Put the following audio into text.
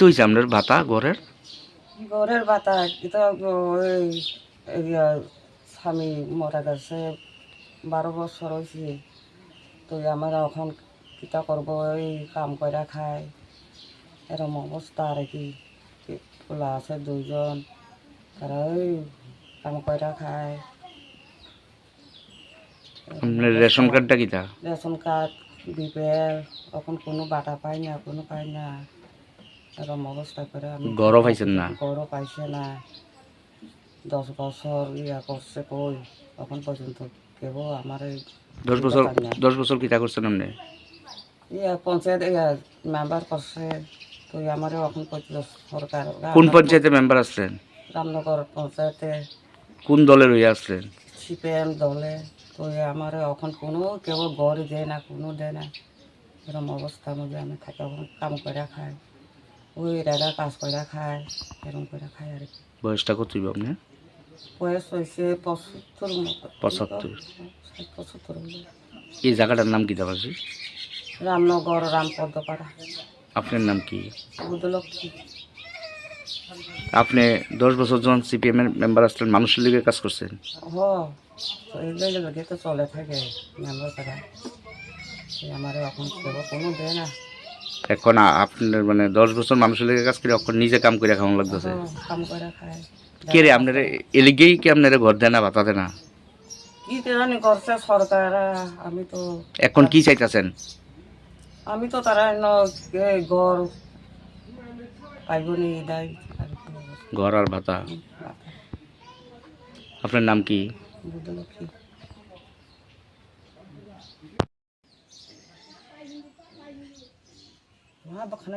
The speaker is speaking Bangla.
হয়েছে আপনার ভাতা ঘরের? ঘরের বাতা এটা ওই স্বামী মরা গেছে 12 বছর হয়েছে। তো আমার এখন কিতা করবো, ওই কাম করে খায়, এরম অবস্থা আর কি। পোলা আছে 2জন, তারা ওই কাম করে খায়। এরম আপনার অবস্থা। রেশন কার্ডটা কিতা? রেশন কার্ড, বিপিএল, এখন কোনো বাটা পাই না, কোনো পাই না। এরম অবস্থা করে আমি ঘরও পাইছেন না? গরও পাইছে না। 10 বছর করছে, কই এখন পর্যন্ত কেউ আমার এই 10 দিতে বছর পারে না। 10 বছর কিতা করছেন আপনি? পঞ্চায়েত মেম্বার করছে, তো আমারও এখন পর্যন্ত সরকার কোন পঞ্চায়েতে মেম্বার আসছেন? রামনগর পঞ্চায়েতে কোন দলের হইয়া আসছেন? সিপিএম দলে। তো আমার এখন কোনো কেউ ঘর দেয় না, কোনো দেয় না। এরকম অবস্থার মধ্যে আমি থাকি, এখন কাম করে খাই, ওই দাদা কাজ করে খায়, এরকম করে খাই আর কি। বয়সটা কত হইব আপনি? বয়স হয়েছে 75 মতো। 75। 75 হলো। এই জায়গাটার নাম কিতা পাচ্ছি? রামনগর, রামপদ্মপাড়া, আপনার নাম কি? বুধলক্ষ্মী। আপনি 10 বছর যখন সিপিএম এর মেম্বার আসলেন, মানুষের লিগে কাজ করছেন? হ, তো এই লগে তো চলে থাকে মেম্বার পাড়া। আমার এখন কেউ কোনো দেয় না। এখন আপনার মানে 10 বছর মানুষের লিগে কাজ করে এখন নিজে কাম করে খাওয়ানো লাগতেছে। কাম করে খায়। কে রে আপনার এলিগেই কি আপনার ঘর দেয় না, ভাতা দেয় না? কি কেরানি করছে সরকার, আমি তো এখন কি চাইতেছেন? তারা ঘর পাইবনি দেয় আর কি অবস্থা। ঘর আর ভাতা। আপনার নাম কি? বুধলক্ষ্মী। বাখানে